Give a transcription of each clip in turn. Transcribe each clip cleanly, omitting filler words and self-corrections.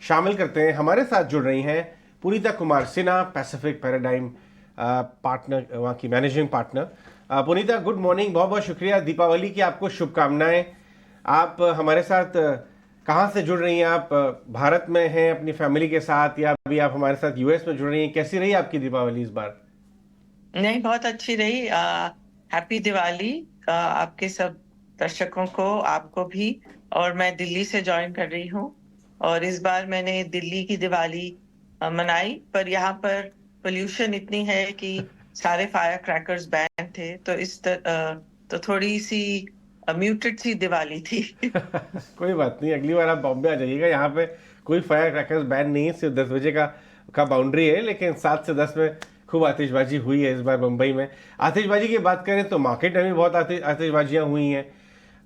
शामिल करते हैं। हमारे साथ जुड़ रही हैं Punita Kumar Sinha, Pacific Paradigm partner, वहाँ की managing partner. Punita, good morning, बहुत बहुत शुक्रिया। दीपावली की आपको शुभकामनाएं। आप हमारे साथ कहाँ से जुड़ रही हैं? आप भारत में हैं अपनी फैमिली के साथ, या अभी आप हमारे साथ यूएस में जुड़ रही हैं? कैसी रही आपकी दीपावली इस बार? नहीं, बहुत अच्छी रही। हैप्पी दिवाली आपके सब दर्शकों को, आपको भी। और मैं दिल्ली से ज्वाइन कर रही हूँ। और इस बार मैंने दिल्ली की दिवाली मनाई, पर यहाँ पर पोल्यूशन इतनी है कि सारे फायर क्रैकर्स बैन थे, तो तो थोड़ी सी म्यूटेड सी दिवाली थी। कोई बात नहीं, अगली बार आप बॉम्बे आ जाइएगा। यहाँ पे कोई फायर क्रैकर्स बैन नहीं है, सिर्फ 10 बजे का बाउंड्री है, लेकिन 7 से 10 में खूब आतिशबाजी हुई है इस बार मुंबई में। आतिशबाजी की बात करें तो मार्केट में भी बहुत आतिशबाजियाँ हुई हैं।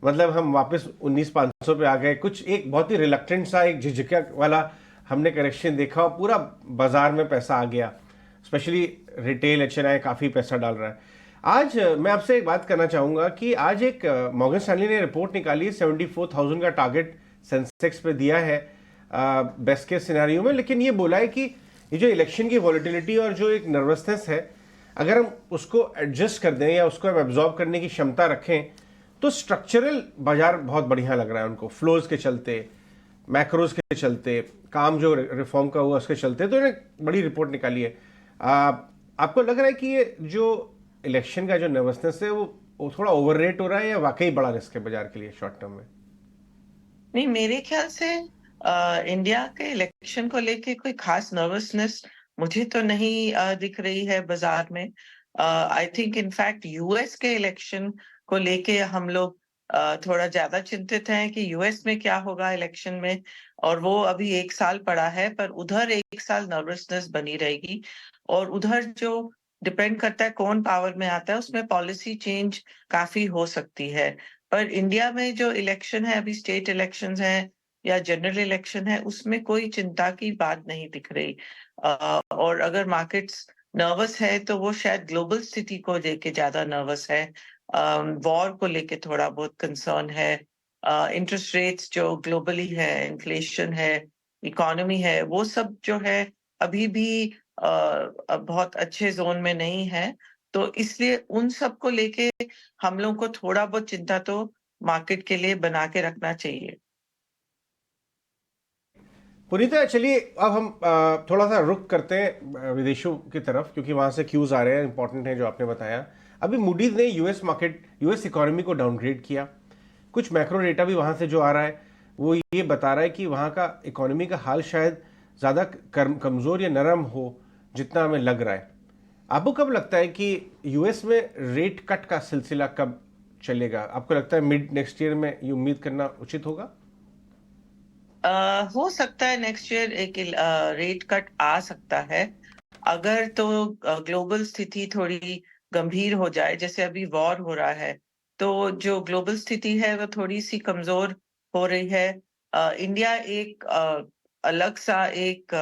मतलब हम वापस 19,500 पे आ गए। कुछ एक बहुत ही रिलक्टेंट सा, एक झिझक वाला हमने करेक्शन देखा और पूरा बाजार में पैसा आ गया। स्पेशली रिटेल एचएनआई काफ़ी पैसा डाल रहा है। आज मैं आपसे एक बात करना चाहूँगा कि आज एक मॉर्गन स्टैनली ने रिपोर्ट निकाली, 74,000 का टारगेट सेंसेक्स पे दिया है बेस्ट केस सिनेरियो में। लेकिन ये बोला है कि ये जो इलेक्शन की वॉलेटिलिटी और जो एक नर्वसनेस है, अगर हम उसको एडजस्ट कर दें या उसको हम एब्जॉर्ब करने की क्षमता रखें, तो स्ट्रक्चरल बाजार बहुत बढ़िया लग रहा है उनको, फ्लोज के चलते, मैक्रोज के चलते, काम जो रिफॉर्म का हुआ उसके चलते। तो इन्हें बड़ी रिपोर्ट निकाली है। आपको लग रहा है कि ये जो इलेक्शन का जो नर्वसनेस है वो थोड़ा ओवररेट हो रहा है, या वाकई बड़ा रिस्क है बाजार के लिए शॉर्ट टर्म में? नहीं, मेरे ख्याल से इंडिया के इलेक्शन को लेके कोई खास नर्वसनेस मुझे तो नहीं दिख रही है बाजार में। आई थिंक इनफैक्ट यूएस के इलेक्शन को लेके हम लोग थोड़ा ज्यादा चिंतित हैं कि यूएस में क्या होगा इलेक्शन में। और वो अभी एक साल पड़ा है, पर उधर एक साल नर्वसनेस बनी रहेगी। और उधर जो डिपेंड करता है कौन पावर में आता है, उसमें पॉलिसी चेंज काफी हो सकती है। पर इंडिया में जो इलेक्शन है, अभी स्टेट इलेक्शंस हैं या जनरल इलेक्शन है, उसमें कोई चिंता की बात नहीं दिख रही। और अगर मार्केट्स नर्वस है तो वो शायद ग्लोबल स्थिति को लेके ज्यादा नर्वस है। वॉर को लेके थोड़ा बहुत कंसर्न है। इंटरेस्ट रेट्स जो ग्लोबली है, इन्फ्लेशन है, इकोनॉमी है, वो सब जो है अभी भी बहुत अच्छे जोन में नहीं है। तो इसलिए उन सब को लेके हम लोग को थोड़ा बहुत चिंता तो मार्केट के लिए बना के रखना चाहिए। पुनीता, चलिए अब हम थोड़ा सा रुक करते हैं विदेशों की तरफ, क्योंकि वहां से क्यूज आ रहे हैं, इंपॉर्टेंट है जो आपने बताया। अभी मूडीज ने यूएस इकोनॉमी को डाउनग्रेड किया। कुछ मैक्रो डेटा भी वहां से जो आ रहा है वो ये बता रहा है कि वहां का इकोनॉमी का हाल शायद ज़्यादा कमज़ोर या नरम हो जितना हमें लग रहा है। आपको कब लगता है कि यूएस में रेट कट का सिलसिला कब चलेगा? आपको लगता है मिड नेक्स्ट ईयर में ये उम्मीद करना उचित होगा? हो सकता है नेक्स्ट ईयर एक रेट कट आ सकता है, अगर तो ग्लोबल स्थिति थोड़ी गंभीर हो जाए, जैसे अभी वॉर हो रहा है। तो जो ग्लोबल स्थिति है वो थोड़ी सी कमजोर हो रही है। इंडिया एक अलग सा एक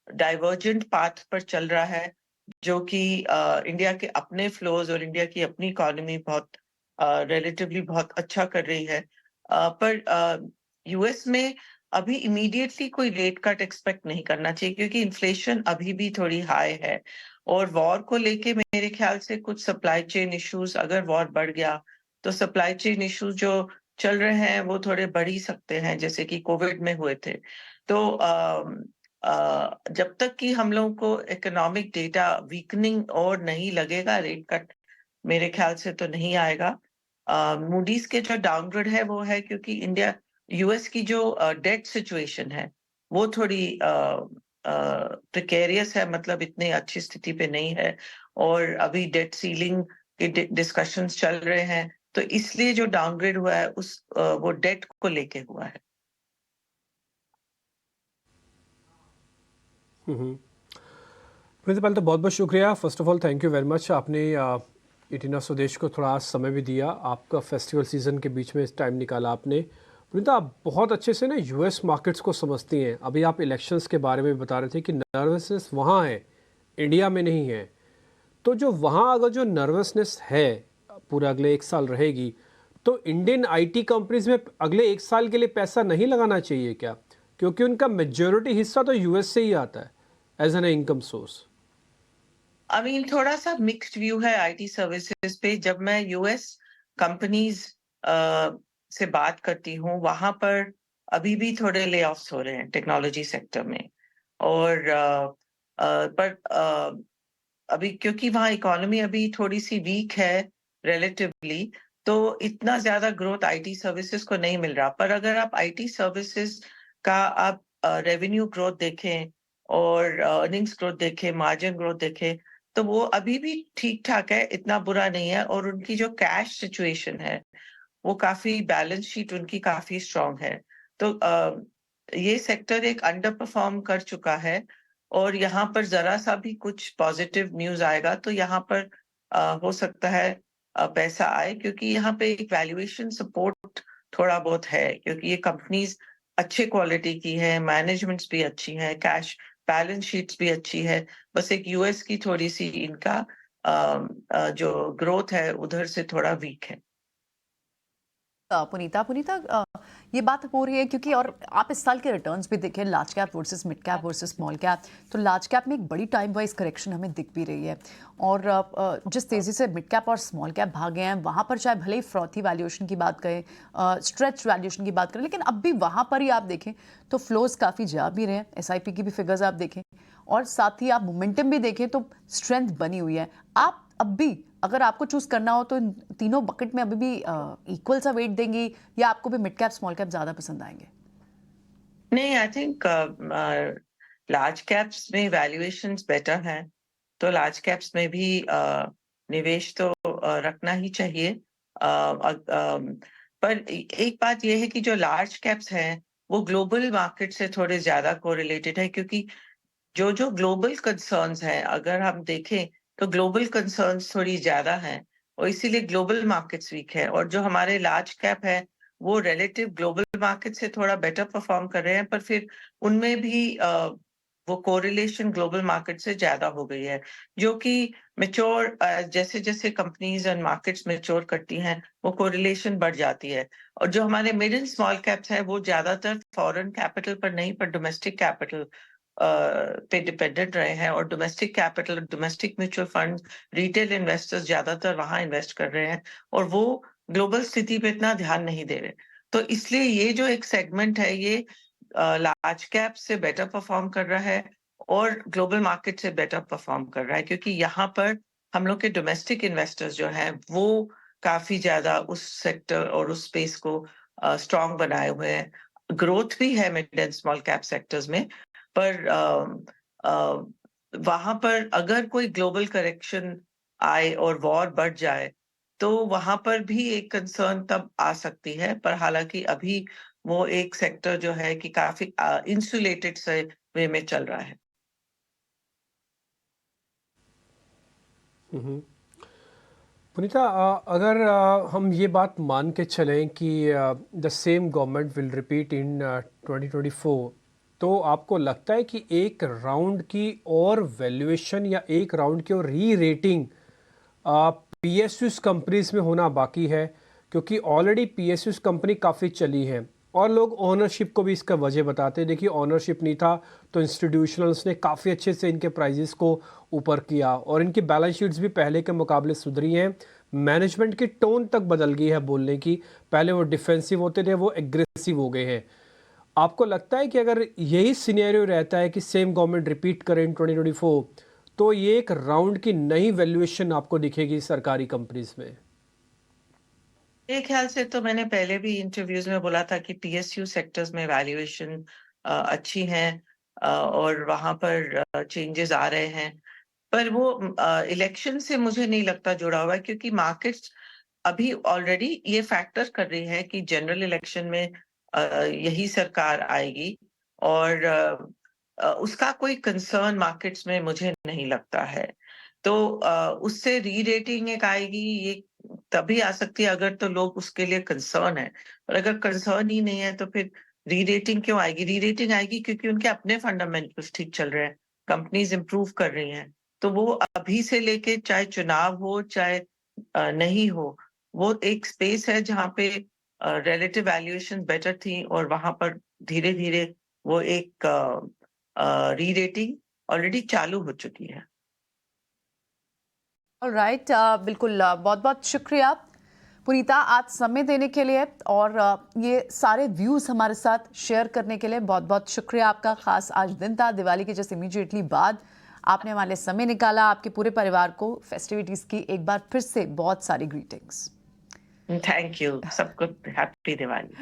डाइवर्जेंट पाथ पर चल रहा है, जो कि इंडिया के अपने फ्लोज और इंडिया की अपनी इकोनॉमी बहुत रिलेटिवली बहुत अच्छा कर रही है। पर यूएस में अभी इमीडिएटली कोई रेट कट एक्सपेक्ट नहीं करना चाहिए, क्योंकि इन्फ्लेशन अभी भी थोड़ी हाई है। और वॉर को लेके मेरे ख्याल से कुछ सप्लाई चेन इश्यूज, अगर वॉर बढ़ गया तो सप्लाई चेन इश्यूज जो चल रहे हैं वो थोड़े बढ़ ही सकते हैं, जैसे कि कोविड में हुए थे। तो जब तक कि हम लोगों को इकोनॉमिक डेटा वीकनिंग और नहीं लगेगा, रेट कट मेरे ख्याल से तो नहीं आएगा। मूडीज के जो डाउनग्रेड है वो है क्योंकि इंडिया यूएस की जो डेट सिचुएशन है वो थोड़ी प्रिकेरियस है, मतलब इतनी अच्छी स्थिति पे नहीं है। और अभी डेट सीलिंग के डिस्कशंस चल रहे हैं, तो इसलिए जो डाउनग्रेड हुआ है वो डेट को लेके हुआ है। प्रिंसिपल, तो बहुत बहुत शुक्रिया। First of all thank you very much, आपने इटिना स्वदेश को थोड़ा आज समय भी दिया, आपका फेस्टिवल सीज़न के बीच में इस टाइम निकाला आपने। प्रिंता, आप बहुत अच्छे से ना यूएस मार्केट्स को समझती हैं। अभी आप इलेक्शंस के बारे में बता रहे थे कि नर्वसनेस वहाँ है, इंडिया में नहीं है। तो जो वहाँ अगर जो नर्वसनेस है पूरा अगले एक साल रहेगी, तो इंडियन आईटी कंपनीज में अगले एक साल के लिए पैसा नहीं लगाना चाहिए क्या? क्योंकि उनका मेजॉरिटी हिस्सा तो यूएस से ही आता है as an income source. I mean थोड़ा सा मिक्स्ड व्यू है आईटी सर्विसेज पे। जब मैं यूएस कंपनीज से बात करती हूँ, वहां पर अभी भी थोड़े ले ऑफ्स हो रहे हैं टेक्नोलॉजी सेक्टर में। और पर अभी क्योंकि वहाँ इकोनॉमी अभी थोड़ी सी वीक है रिलेटिवली, तो इतना ज्यादा ग्रोथ आईटी सर्विसेज को नहीं मिल रहा। पर अगर आप आईटी सर्विसेज का आप रेवेन्यू ग्रोथ देखें और अर्निंग्स ग्रोथ देखें, मार्जिन ग्रोथ देखें, तो वो अभी भी ठीक ठाक है, इतना बुरा नहीं है। और उनकी जो कैश सिचुएशन है वो काफी, बैलेंस शीट उनकी काफी स्ट्रांग है। तो ये सेक्टर एक अंडर परफॉर्म कर चुका है। और यहाँ पर जरा सा भी कुछ पॉजिटिव न्यूज आएगा तो यहाँ पर हो सकता है पैसा आए, क्योंकि यहाँ पे एक वैल्यूएशन सपोर्ट थोड़ा बहुत है, क्योंकि ये कंपनीज अच्छे क्वालिटी की है, मैनेजमेंट्स भी अच्छी है, कैश बैलेंस शीट्स भी अच्छी है। बस एक यूएस की थोड़ी सी इनका जो ग्रोथ है उधर से थोड़ा वीक है। पुनीता पुनीता ये बात हो रही है क्योंकि, और आप इस साल के रिटर्न्स भी देखें, large cap versus mid cap versus small cap, तो लार्ज कैप में एक बड़ी टाइम वाइज करेक्शन हमें दिख भी रही है। और जिस तेज़ी से मिड कैप और स्मॉल कैप भागे हैं, वहाँ पर चाहे भले ही फ्रॉथी वैल्यूएशन की बात करें, स्ट्रेच वैल्यूएशन की बात करें, लेकिन अब भी वहाँ पर ही आप देखें तो फ्लोज काफ़ी जा भी रहे हैं। एसआईपी की भी फिगर्स आप देखें और साथ ही आप मोमेंटम भी देखें तो स्ट्रेंथ बनी हुई है। आप अब भी अगर आपको चूज करना हो तो इन तीनों बकेट में अभी भी इक्वल सा वेट देंगी, या आपको भी मिड कैप स्मॉल कैप ज्यादा पसंद आएंगे? नहीं, आई थिंक लार्ज कैप्स में वैल्यूएशंस बेटर हैं, तो लार्ज कैप्स में भी निवेश तो रखना ही चाहिए। पर एक बात यह है कि जो लार्ज कैप्स हैं वो ग्लोबल मार्केट से थोड़े ज्यादा कोरिलेटेड है, क्योंकि जो जो ग्लोबल कंसर्न्स हैं, अगर हम देखें तो ग्लोबल कंसर्न्स थोड़ी ज्यादा हैं और इसीलिए ग्लोबल मार्केट्स वीक है। और जो हमारे लार्ज कैप है वो रिलेटिव ग्लोबल मार्केट से थोड़ा बेटर परफॉर्म कर रहे हैं, पर फिर उनमें भी वो कोरिलेशन ग्लोबल मार्केट से ज्यादा हो गई है, जो कि मेच्योर, जैसे जैसे कंपनीज एंड मार्केट्स मेच्योर करती हैं वो कोरिलेशन बढ़ जाती है। और जो हमारे मिड एंड स्मॉल कैप्स है वो ज्यादातर फॉरेन कैपिटल पर नहीं, पर डोमेस्टिक कैपिटल पे डिपेंडेंट रहे हैं। और domestic capital, domestic mutual fund, retail investors ज्यादातर वहां इन्वेस्ट कर रहे हैं और वो ग्लोबल स्थिति पे इतना ध्यान नहीं दे रहे। तो इसलिए ये जो एक सेगमेंट है ये लार्ज कैप से बेटर परफॉर्म कर रहा है और ग्लोबल मार्केट से बेटर परफॉर्म कर रहा है, क्योंकि यहाँ पर हम लोग के डोमेस्टिक इन्वेस्टर्स जो हैं वो काफी ज्यादा उस सेक्टर और उस स्पेस को स्ट्रांग बनाए हुए हैं। ग्रोथ भी है mid and small cap sectors में, पर वहां पर अगर कोई ग्लोबल करेक्शन आए और वॉर बढ़ जाए तो वहां पर भी एक कंसर्न तब आ सकती है। पर हालांकि अभी वो एक सेक्टर जो है कि काफी इंसुलेटेड से वे में चल रहा है। पुनीता, अगर हम ये बात मान के चलें कि the same government will repeat in 2024, तो आपको लगता है कि एक राउंड की और वैल्यूएशन या एक राउंड की और री रेटिंग पीएसयूज कंपनीज में होना बाकी है? क्योंकि ऑलरेडी पीएसयूज कंपनी काफ़ी चली है और लोग ओनरशिप को भी इसका वजह बताते हैं। देखिए, ओनरशिप नहीं था तो इंस्टीट्यूशनल्स ने काफ़ी अच्छे से इनके प्राइजेस को ऊपर किया और इनकी बैलेंस शीट्स भी पहले के मुकाबले सुधरी हैं। मैनेजमेंट की टोन तक बदल गई है बोलने की, पहले वो डिफेंसिव होते थे, वो एग्रेसिव हो गए हैं। आपको लगता है कि अगर यही सिनेरियो रहता है कि सेम गवर्नमेंट रिपीट करे इन 2024, तो ये एक राउंड की नई वैल्यूएशन आपको दिखेगी सरकारी कंपनीज में? मेरे ख्याल से तो मैंने पहले भी इंटरव्यूज में बोला था कि पीएसयू सेक्टर्स में वैल्यूएशन अच्छी हैं और वहां पर चेंजेस आ रहे हैं। पर वो इलेक्शन से मुझे नहीं लगता जुड़ा हुआ है, क्योंकि मार्केट्स अभी ऑलरेडी ये फैक्टर कर रही है कि जनरल इलेक्शन में यही सरकार आएगी और उसका कोई कंसर्न मार्केट्स में मुझे नहीं लगता है। तो उससे री रेटिंग एक आएगी, ये तभी आ सकती है अगर तो लोग उसके लिए कंसर्न है। और अगर कंसर्न ही नहीं है तो फिर री रेटिंग क्यों आएगी? री रेटिंग आएगी क्योंकि उनके अपने फंडामेंटल्स ठीक चल रहे हैं, कंपनीज इंप्रूव कर रही हैं। तो वो अभी से लेके चाहे चुनाव हो चाहे नहीं हो, वो एक स्पेस है जहाँ पे रिलेटिव वैल्यूएशन बेटर थी और वहां पर धीरे धीरे वो एक री रेटिंग ऑलरेडी चालू हो चुकी है। राइट, बिल्कुल, बहुत बहुत शुक्रिया पुनीता आज समय देने के लिए, और ये सारे व्यूज़ हमारे साथ शेयर करने के लिए बहुत बहुत शुक्रिया आपका। खास आज दिन था दिवाली के जस्ट इमीडिएटली बाद आपने हमारे लिए समय निकाला। आपके पूरे परिवार को फेस्टिविटीज़ की एक बार फिर से बहुत सारी ग्रीटिंग्स। थैंक यू, सबको हैप्पी दिवाली।